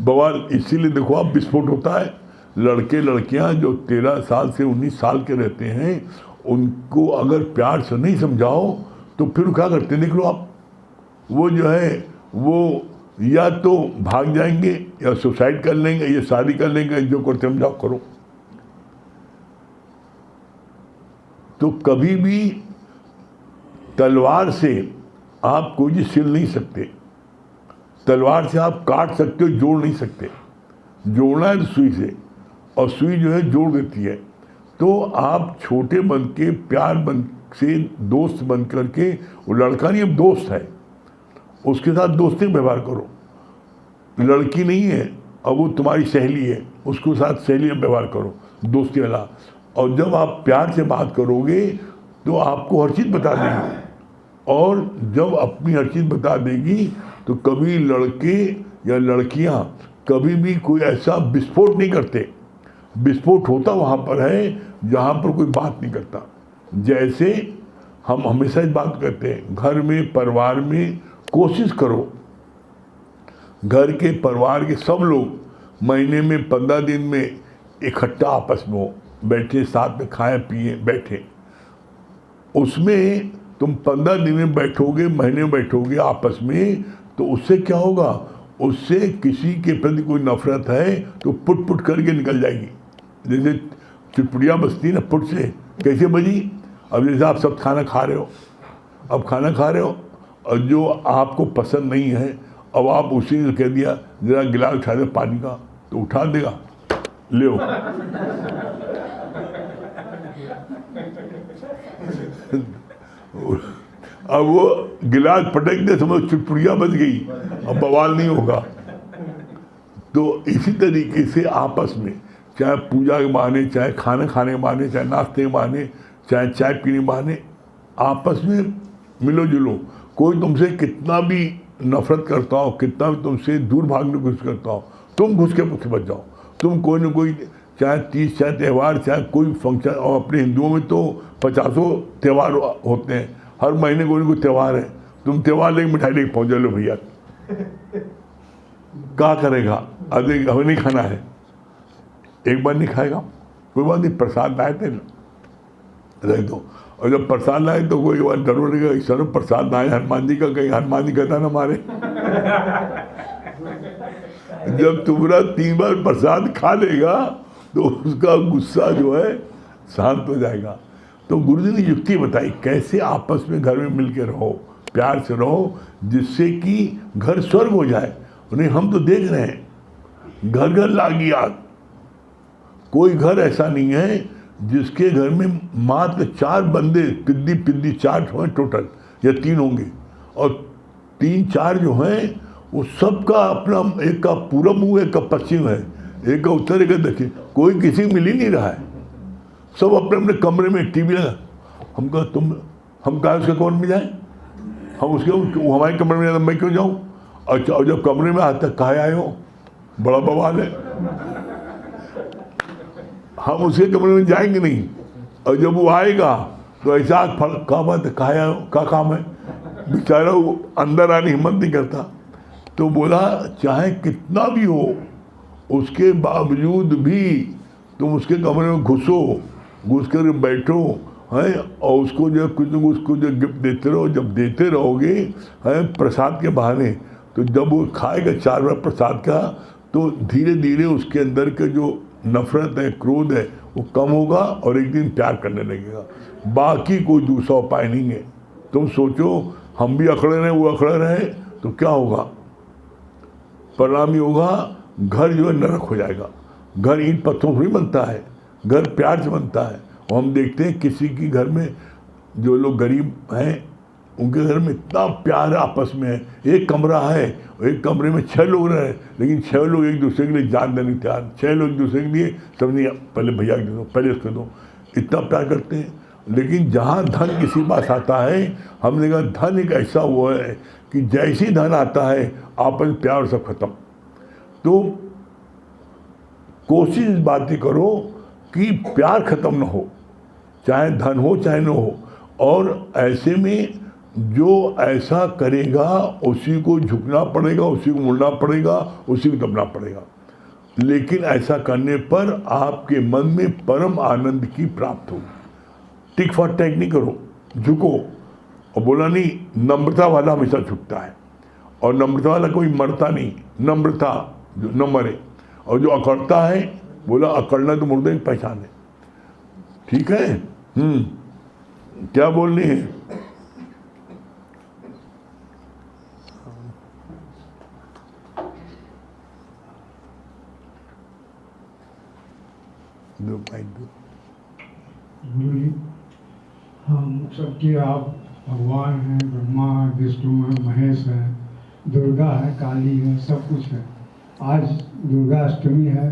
बवाल इसीलिए देखो आप विस्फोट होता है। लड़के लड़कियां जो 13 साल से 19 साल के रहते हैं, उनको अगर प्यार से नहीं समझाओ तो फिर क्या करते देख लो आप, वो जो है वो या तो भाग जाएंगे या सुसाइड कर लेंगे या शादी कर लेंगे, जो करते समझाओ करो। तो कभी भी तलवार से आप कोई चीज सिल नहीं सकते, तलवार से आप काट सकते हो, जोड़ नहीं सकते। जोड़ना है तो सुई से, और सुई जो है जोड़ देती है। तो आप छोटे बन के प्यार बन से दोस्त बन करके, वो लड़का नहीं अब दोस्त है, उसके साथ दोस्ती व्यवहार करो। लड़की नहीं है अब वो तुम्हारी सहेली है, उसके साथ सहेली व्यवहार करो, दोस्ती वाला। और जब आप प्यार से बात करोगे तो आपको हर चीज़ बता देगी, और जब अपनी हर चीज़ बता देगी तो कभी लड़के या लड़कियां कभी भी कोई ऐसा विस्फोट नहीं करते। विस्फोट होता वहाँ पर है जहाँ पर कोई बात नहीं करता। जैसे हम हमेशा इस बात करते हैं, घर में परिवार में कोशिश करो घर के परिवार के सब लोग महीने में 15 दिन में इकट्ठा आपस में हो, बैठे साथ में खाएं पिए बैठे। उसमें तुम 15 दिन में बैठोगे, महीने में बैठोगे आपस में, तो उससे क्या होगा, उससे किसी के प्रति कोई नफरत है तो पुट पुट करके निकल जाएगी। जैसे चुटपुटियाँ बजती ना पुट से, कैसे बजी? अब जैसे आप सब खाना खा रहे हो, अब खाना खा रहे हो और जो आपको पसंद नहीं है, अब आप उसी ने कह दिया जरा गिलास उठा दे पानी का, तो उठा देगा, ले अब वो गिलास पटक दे, समझ चुटपुटियाँ बज गई, अब बवाल नहीं होगा। तो इसी तरीके से आपस में, चाहे पूजा के बहाने, चाहे खाना खाने के बहाने, चाहे नाश्ते के बहाने, चाहे चाय पीने के बहाने, आपस में मिलो जुलो। कोई तुमसे कितना भी नफरत करता हो, कितना भी तुमसे दूर भागने की कोशिश करता हो, तुम घुस के मुझसे बच जाओ। तुम कोई ना कोई, चाहे तीज, चाहे त्यौहार, चाहे कोई फंक्शन, और अपने हिंदुओं में तो 50 त्यौहार होते हैं, हर महीने कोई ना कोई त्यौहार है। तुम त्यौहार लेके मिठाई लेके पहुँच लो भैया, क्या करेगा? अरे हमें नहीं खाना है, एक बार नहीं खाएगा, कोई बात नहीं, प्रसाद लाए थे रख दो। और जब प्रसाद लाए तो कोई बार जरूर रहेगा, सर प्रसाद लाए हनुमान जी का, कहीं हनुमान जी कहता ना मारे। जब तुम्हारा 3 बार प्रसाद खा लेगा तो उसका गुस्सा जो है शांत हो जाएगा। तो गुरु जी ने युक्ति बताई कैसे आपस में घर में मिलकर रहो, प्यार से रहो, जिससे कि घर स्वर्ग हो जाए। नहीं, हम तो देख रहे हैं घर घर लागी आग। कोई घर ऐसा नहीं है जिसके घर में मात्र 4 बंदे, पिद्दी 4 हो टोटल, या 3 होंगे, और 3-4 जो हैं वो सबका अपना, एक का पूरब मुँह, एक का पश्चिम है, एक का उत्तर, एक का दक्षिण, कोई किसी मिल ही नहीं रहा है। सब अपने अपने कमरे में टीवी लगा। हम कहा उसके कमरे में जाए, हम उसके, वो हमारे कमरे में जाए, मैं क्यों जाऊँ? अच्छा, और जब कमरे में आता कहा आए हो, बड़ा बवाल है, हम उसके कमरे में जाएंगे नहीं। और जब वो आएगा तो ऐसा क्या बात है, कहा हो, क्या काम है? बेचारा वो अंदर आने हिम्मत नहीं करता। तो बोला चाहे कितना भी हो, उसके बावजूद भी तुम उसके कमरे में घुस कर बैठो हैं, और उसको जो कुछ न कुछ उसको जो गिफ्ट देते रहो। जब देते रहोगे हैं प्रसाद के बहाने, तो जब वो खाएगा 4 बार प्रसाद का, तो धीरे धीरे उसके अंदर के जो नफरत है, क्रोध है, वो कम होगा और एक दिन प्यार करने लगेगा। बाकी कोई दूसरा उपाय नहीं है। तुम सोचो हम भी अखड़े रहे, वो अखड़े रहे, तो क्या होगा? परिणाम होगा घर जो है नरक हो जाएगा। घर ईंट पत्थरों से नहीं बनता है, घर प्यार से बनता है। और हम देखते हैं किसी की घर में जो लोग गरीब हैं, उनके घर में इतना प्यार आपस में है। एक कमरा है, एक कमरे में 6 लोग रहे, लेकिन 6 लोग एक दूसरे के लिए जान देने तैयार, 6 लोग एक दूसरे के लिए समझिए पहले भैया दे दो, पहले उसको दो, इतना प्यार करते हैं। लेकिन जहाँ धन किसी पास आता है, हमने कहा धन एक ऐसा वो है कि जैसी धन आता है आपस में प्यार सब खत्म। तो कोशिश इस बात की करो कि प्यार खत्म ना हो, चाहे धन हो चाहे न हो। और ऐसे में जो ऐसा करेगा उसी को झुकना पड़ेगा, उसी को मुड़ना पड़ेगा, उसी को दबना पड़ेगा। लेकिन ऐसा करने पर आपके मन में परम आनंद की प्राप्त हो। टिक फॉर टैक नहीं करो, झुको। और बोला नहीं, नम्रता वाला हमेशा झुकता है, और नम्रता वाला कोई मरता नहीं। नम्रता जो न मरे, और जो अकड़ता है, बोला अकड़ना तो मुर्दे की पहचान है। ठीक है। क्या बोलनी है? दो पाई दो। गुरु जी, हम सबके आप भगवान हैं, ब्रह्मा है, विष्णु है, महेश है, दुर्गा है, काली है, सब कुछ है। आज दुर्गा अष्टमी है,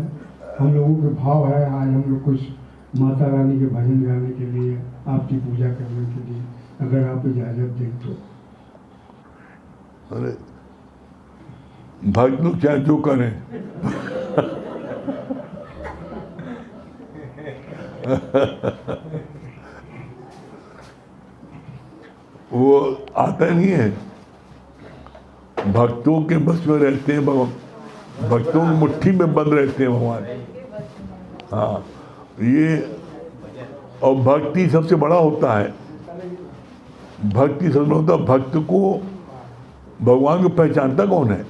हम लोगों के भाव है आज हम लोग कुछ माता रानी के भजन गाने के लिए, आपकी पूजा करने के लिए, अगर आप इजाज़त दें तो। अरे भक्त लोग चाहे जो करें। वो आता नहीं है, भक्तों के बस में रहते हैं भगवान, भक्तों की मुट्ठी में बंद रहते हैं भगवान। हाँ, ये और भक्ति सबसे बड़ा होता है। भक्ति सबसे बड़ा होता है। भक्त को भगवान को पहचानता कौन है?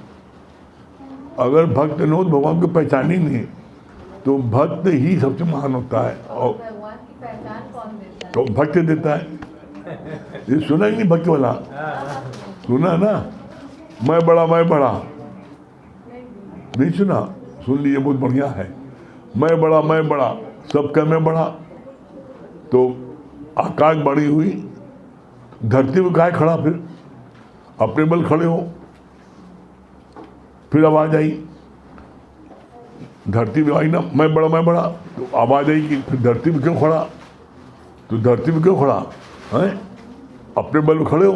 अगर भक्त न हो तो भगवान को पहचान ही नहीं, तो भक्त ही सबसे महान होता है। और भगवान की पहचान कौन देता है? तो भक्त देता है। ये सुना ही नहीं भक्त वाला? सुना ना, मैं बड़ा मैं बड़ा, नहीं सुना? सुन लीजिए, बहुत बढ़िया है। मैं बड़ा, सबका मैं बड़ा। तो आकाश बड़ी हुई, धरती में काहे खड़ा? फिर अपने बल खड़े हो। फिर आवाज आई, धरती में आई ना, मैं बड़ा, तो आवाज आई कि फिर धरती में क्यों खड़ा? तो धरती में क्यों खड़ा है? अपने बल में खड़े हो।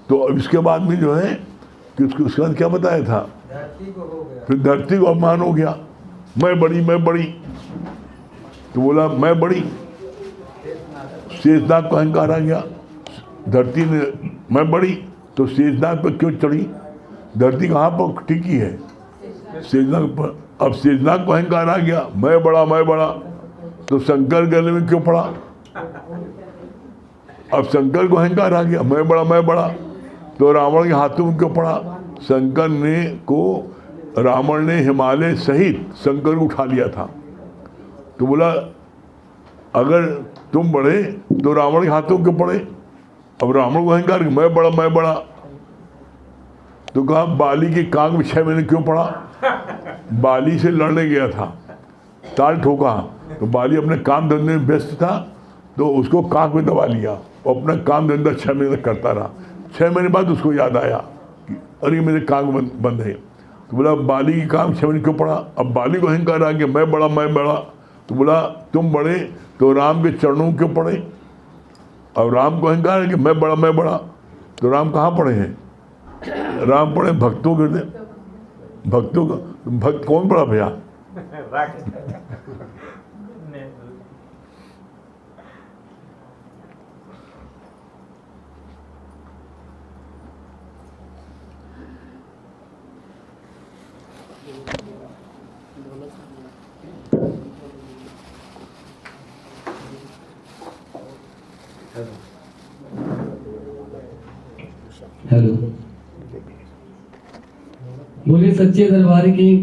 तो अब इसके बाद में जो है कि उसके बाद क्या बताया था? फिर धरती को अपमान हो गया, मैं बड़ी। तो बोला मैं बड़ी, शेषनाग को अहंकार आ गया। धरती ने मैं बड़ी, तो शेषनाग पर क्यों चढ़ी? धरती कहाँ पर टिकी है? शेषनाग पर। अब शेषनाग को अहंकार आ गया, मैं बड़ा, तो शंकर गले में क्यों पड़ा? अब शंकर को अहंकार आ गया, मैं बड़ा, तो रावण के हाथों में क्यों पड़ा? शंकर ने को रावण ने हिमालय सहित शंकर को उठा लिया था। तो बोला अगर तुम बढ़े तो रावण के हाथों क्यों पड़े? अब रावण को अहंकार, मैं बड़ा। तो कहा बाली के कांग में 6 महीने क्यों पड़ा? बाली से लड़ने गया था, ताल ठोका, तो बाली अपने काम धंधे में व्यस्त था, तो उसको कांग में दबा लिया और अपना काम धंधा 6 महीने तक करता रहा। 6 महीने बाद उसको याद आया कि अरे मेरे कांग बंद है। तो बोला बाली की कांग 6 महीने क्यों पड़ा? अब बाली को अहंकार आ गया, मैं बड़ा। तो बोला तुम बड़े तो राम के चरणों क्यों पड़े? अब राम को अहंकार है कि मैं बड़ा, तो राम कहाँ पड़े हैं? राम पड़े भक्तों के, भक्तों का। भक्त कौन पड़ा भैया? हेलो, बोले सच्चे दरबार की,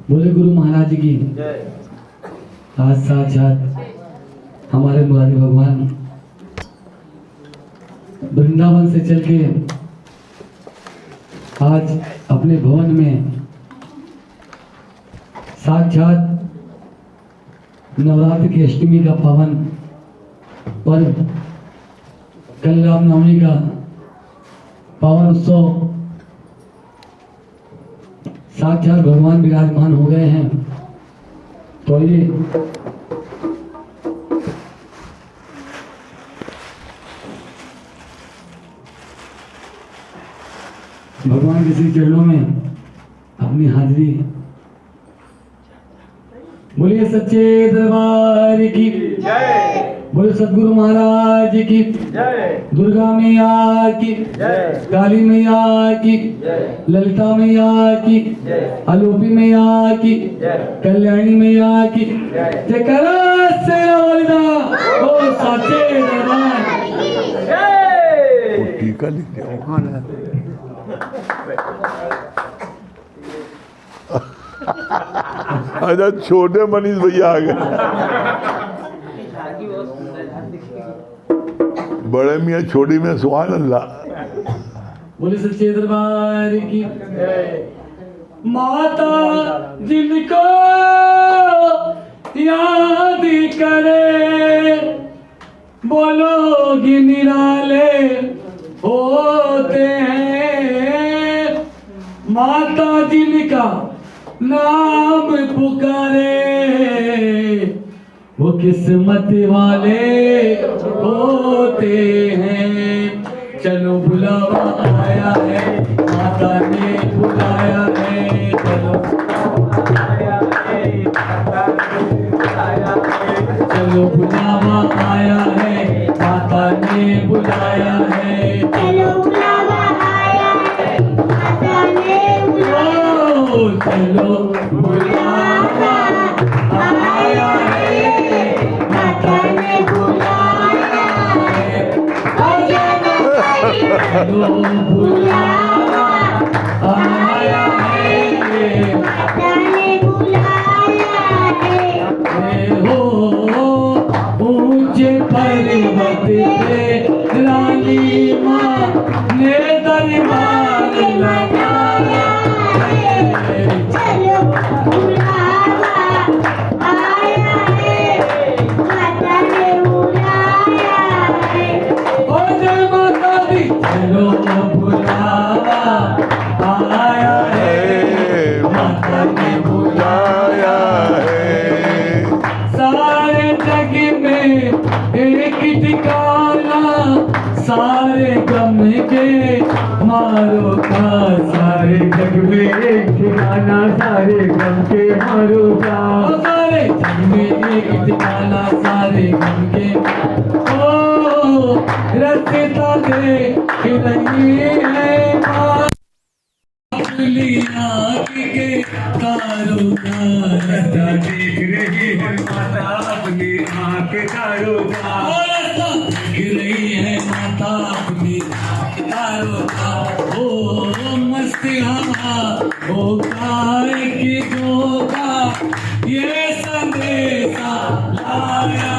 बोले गुरु महाराज की। आज साक्षात हमारे मुरारी भगवान वृंदावन से चल के आज अपने भवन में साक्षात नवरात्र की अष्टमी का पावन पर्व, कल रामनवमी का पावन उत्सव, साक्षात भगवान विराजमान हो गए हैं। तो ये भगवान के श्री चरणों में अपनी हाजिरी बोलिए सच्चे दरबार की जय। बोले सदगुरु महाराज की जय। दुर्गा मैया की जय। काली मैया की जय। ललिता मैया की जय। आलोपी मैया की जय। कल्याणी मैया की जय। जयकारा शेरा वालिदा ओ साचे दरबार जय। टीका लिख दिया अच्छा छोटे मनीष भैया आ गए बड़े मियाँ छोटी में सुभान अल्लाह बोले सच्चे दरबार की माता जिनको याद करे बोलोगी निराले होते हैं। माता जिनका नाम पुकारे वो किस्मत वाले होते हैं। चलो बुलावा आया है माता ने बुलाया है। चलो बुलावा आया है माता ने बुलाया है। चलो बुलावा आया है माता ने ओ चलो बुलावा आया है माता ने बुलाया है। चलो बुलावा आया है माता ने बुलाया है। हो ऊंचे पर्वत पे रानी माँ ने दरबार लगाया है। चलो बुलावा आया है माता ने बुलाया है। ओ जय माता दी चलो बुलावा आया है माता ने बुलाया है सारे जग में एक ठिकाना सारे गम के मारो का। सारे जग में एक ठिकाना सारे गम के मारो का। सारे जग में एक ठिकाना सारे गम के ओ रस्ता दे रही है माँ अपनी आँख के तारों का। रास्ता देख रही है माता अपनी आँख तारों का। रास्ता देख रही है माता अपनी आँख तारों का। ओ मस्त हवा ओ काय की जोगा ये संदेशा लाया